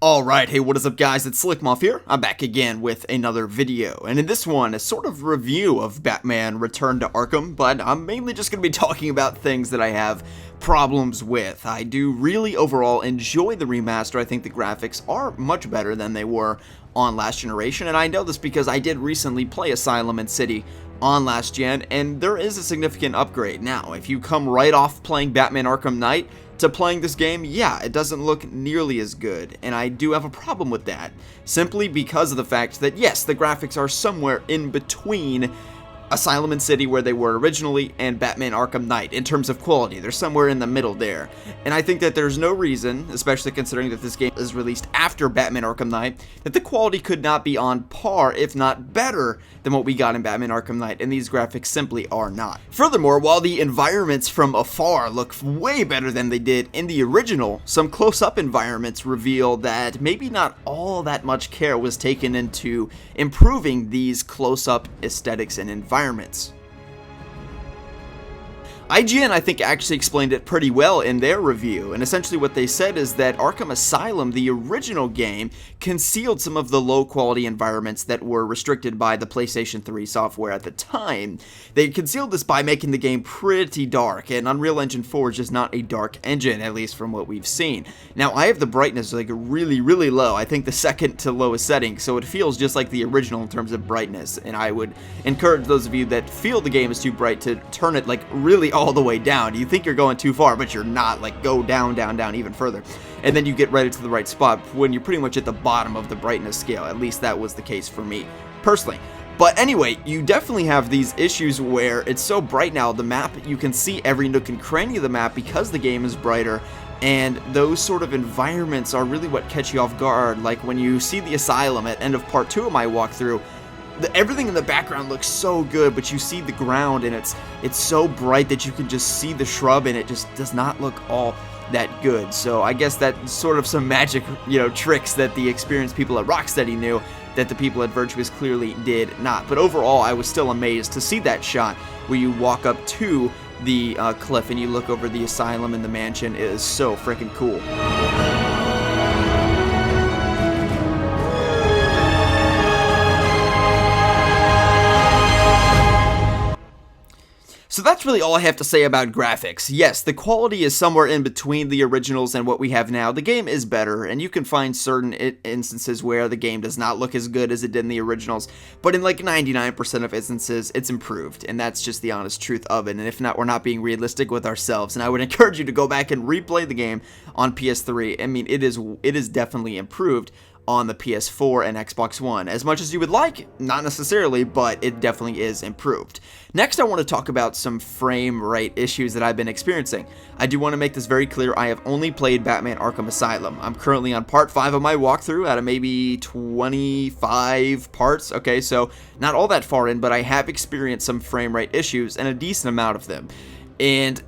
Alright, hey, what is up guys, it's Slickmuff here. I'm back again with another video, and in this one, a sort of review of Batman Return to Arkham, but I'm mainly just going to be talking about things that I have problems with. I do really overall enjoy the remaster. I think the graphics are much better than they were on last generation, and I know this because I did recently play Asylum and City on last gen, and there is a significant upgrade. Now, if you come right off playing Batman Arkham Knight to playing this game, yeah, it doesn't look nearly as good, and I do have a problem with that, simply because of the fact that, yes, the graphics are somewhere in between Asylum and City, where they were originally, and Batman Arkham Knight in terms of quality. They're somewhere in the middle there, and I think that there's no reason, especially considering that this game is released after Batman Arkham Knight, that the quality could not be on par, if not better, than what we got in Batman Arkham Knight, and these graphics simply are not. Furthermore, while the environments from afar look way better than they did in the original, some close-up environments reveal that maybe not all that much care was taken into improving these close-up aesthetics and environments. IGN, I think, actually explained it pretty well in their review, and essentially what they said is that Arkham Asylum, the original game, concealed some of the low-quality environments that were restricted by the PlayStation 3 software at the time. They concealed this by making the game pretty dark, and Unreal Engine 4 is just not a dark engine, at least from what we've seen. Now, I have the brightness like really, really low. I think the second to lowest setting, so it feels just like the original in terms of brightness, and I would encourage those of you that feel the game is too bright to turn it like really all the way down. You think you're going too far, but you're not. Like, go down, down, down even further, and then you get right into the right spot when you're pretty much at the bottom of the brightness scale. At least that was the case for me personally. But anyway, you definitely have these issues where it's so bright now, the map, you can see every nook and cranny of the map because the game is brighter, and those sort of environments are really what catch you off guard. Like when you see the Asylum at end of part 2 of my walkthrough, everything in the background looks so good, but you see the ground and it's so bright that you can just see the shrub, and it just does not look all that good. So I guess that's sort of some magic, tricks that the experienced people at Rocksteady knew that the people at Virtuous clearly did not. But overall, I was still amazed to see that shot where you walk up to the cliff and you look over the Asylum and the mansion. It is so freaking cool. So that's really all I have to say about graphics. Yes, the quality is somewhere in between the originals and what we have now. The game is better, and you can find certain instances where the game does not look as good as it did in the originals, but in like 99% of instances, it's improved, and that's just the honest truth of it. And if not, we're not being realistic with ourselves, and I would encourage you to go back and replay the game on PS3. I mean, it is definitely improved on the PS4 and Xbox One. As much as you would like, not necessarily, but it definitely is improved. Next, I want to talk about some frame rate issues that I've been experiencing. I do want to make this very clear, I have only played Batman Arkham Asylum. I'm currently on part 5 of my walkthrough out of maybe 25 parts, okay, so not all that far in, but I have experienced some frame rate issues, and a decent amount of them. And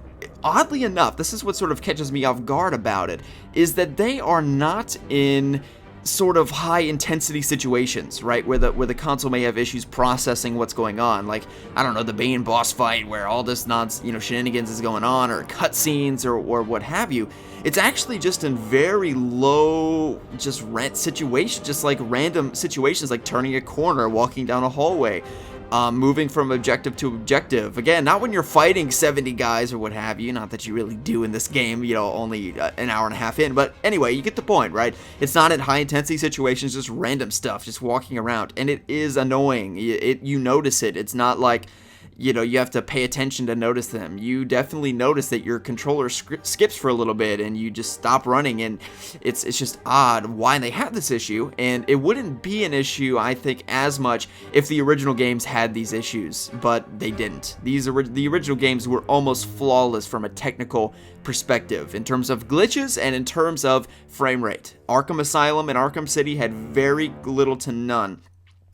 oddly enough, this is what sort of catches me off guard about it, is that they are not in sort of high intensity situations, right, where the console may have issues processing what's going on, like, I don't know, the Bane boss fight where all this shenanigans is going on, or cutscenes, or what have you. It's actually just in very low, just situations, just like random situations, like turning a corner, walking down a hallway, moving from objective to objective. Again, not when you're fighting 70 guys or what have you, not that you really do in this game, only an hour and a half in, but anyway, you get the point, right? It's not in high intensity situations, just random stuff, just walking around, and it is annoying. You notice it. It's not like, you have to pay attention to notice them. You definitely notice that your controller skips for a little bit and you just stop running, and it's just odd why they have this issue, and it wouldn't be an issue, I think, as much if the original games had these issues, but they didn't. The original games were almost flawless from a technical perspective in terms of glitches and in terms of frame rate. Arkham Asylum and Arkham City had very little to none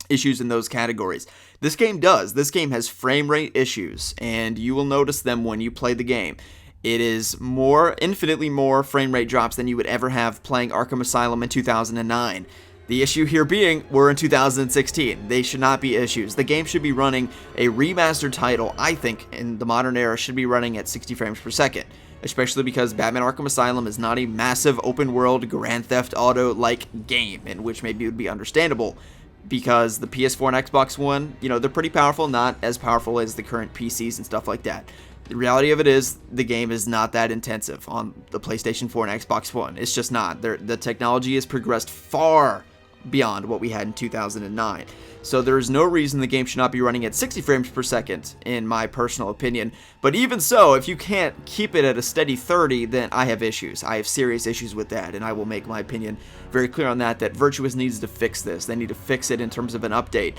issues in those categories. This game does. This game has frame rate issues, and you will notice them when you play the game. It is infinitely more frame rate drops than you would ever have playing Arkham Asylum in 2009. The issue here being, we're in 2016. They should not be issues. The game should be running, a remastered title, I think, in the modern era, should be running at 60 frames per second. especially because Batman Arkham Asylum is not a massive open world Grand Theft Auto like game, in which maybe it would be understandable because the PS4 and Xbox One, you know, they're pretty powerful, not as powerful as the current PCs and stuff like that. The reality of it is the game is not that intensive on the PlayStation 4 and Xbox One. It's just not. The technology has progressed far beyond what we had in 2009. So there's no reason the game should not be running at 60 frames per second, in my personal opinion. But even so, if you can't keep it at a steady 30, then I have issues. I have serious issues with that, and I will make my opinion very clear on that, Virtuous needs to fix this. They need to fix it in terms of an update.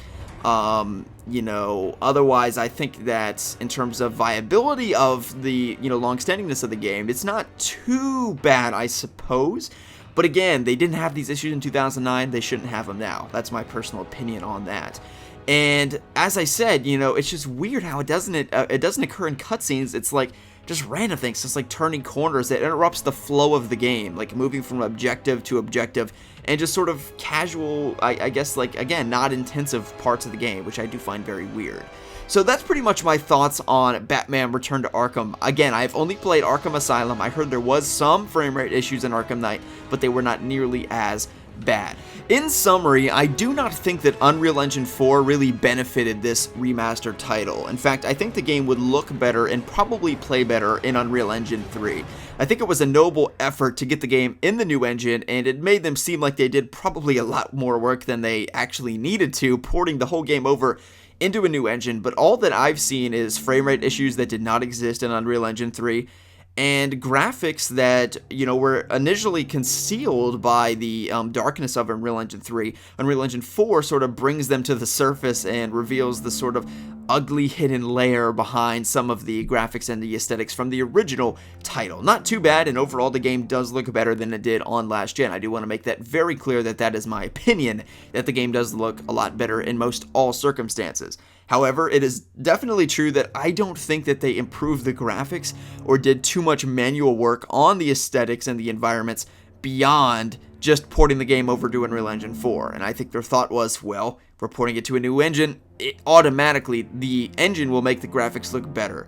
You know, otherwise I think that in terms of viability of the, you know, long-standingness of the game, it's not too bad, I suppose. But again, they didn't have these issues in 2009, they shouldn't have them now. That's my personal opinion on that. And as I said, you know, it's just weird how it doesn't occur in cutscenes. It's like just random things, just like turning corners. It interrupts the flow of the game, like moving from objective to objective, and just sort of casual, I guess, like, again, not intensive parts of the game, which I do find very weird. So that's pretty much my thoughts on Batman Return to Arkham. Again, I've only played Arkham Asylum. I heard there was some frame rate issues in Arkham Knight, but they were not nearly as bad. In summary, I do not think that Unreal Engine 4 really benefited this remastered title. In fact, I think the game would look better and probably play better in Unreal Engine 3. I think it was a noble effort to get the game in the new engine, and it made them seem like they did probably a lot more work than they actually needed to, porting the whole game over into a new engine. But all that I've seen is frame rate issues that did not exist in Unreal Engine 3, and graphics that, you know, were initially concealed by the darkness of Unreal Engine 3. Unreal Engine 4 sort of brings them to the surface and reveals the sort of ugly hidden layer behind some of the graphics and the aesthetics from the original title. Not too bad, and overall the game does look better than it did on last gen. I do want to make that very clear that that is my opinion, that the game does look a lot better in most all circumstances. However, it is definitely true that I don't think that they improved the graphics or did too much manual work on the aesthetics and the environments beyond just porting the game over to Unreal Engine 4. And I think their thought was, well, if we're porting it to a new engine, automatically the engine will make the graphics look better.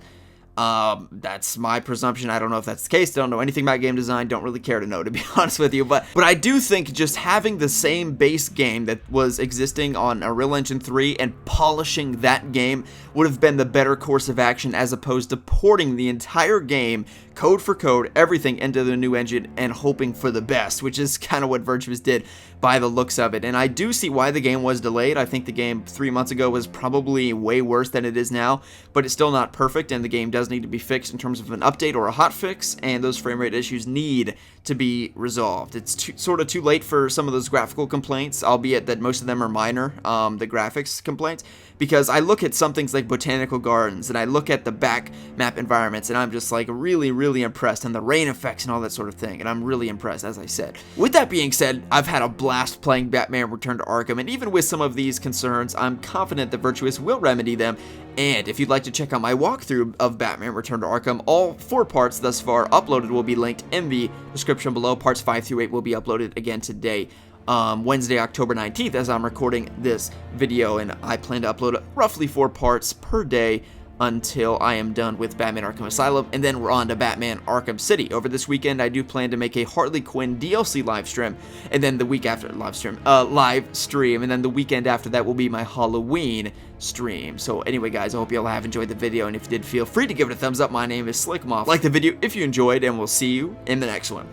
That's my presumption. I don't know if that's the case. Don't know anything about game design. Don't really care to know, to be honest with you. But I do think just having the same base game that was existing on Unreal Engine 3 and polishing that game would have been the better course of action, as opposed to porting the entire game, code for code, everything into the new engine and hoping for the best, which is kind of what Virtuous did by the looks of it. And I do see why the game was delayed. I think the game 3 months ago was probably way worse than it is now, but it's still not perfect, and the game does need to be fixed in terms of an update or a hotfix, and those frame rate issues need to be resolved. It's sort of too late for some of those graphical complaints, albeit that most of them are minor, the graphics complaints, because I look at some things like Botanical Gardens, and I look at the back map environments, and I'm just like really, really impressed, and the rain effects and all that sort of thing, and I'm really impressed, as I said. With that being said, I've had a blast playing Batman Return to Arkham, and even with some of these concerns, I'm confident that Virtuous will remedy them. And if you'd like to check out my walkthrough of Batman Return to Arkham, all 4 parts thus far uploaded will be linked in the description below. Parts 5 through 8 will be uploaded again today, Wednesday, October 19th, as I'm recording this video, and I plan to upload roughly 4 parts per day until I am done with Batman Arkham Asylum, and then we're on to Batman Arkham City. Over this weekend, I do plan to make a Harley Quinn DLC live stream, and then the week after, live stream, and then the weekend after that will be my Halloween stream. So anyway, guys, I hope you all have enjoyed the video, and if you did, feel free to give it a thumbs up. My name is Slickmoth. Like the video if you enjoyed, and we'll see you in the next one.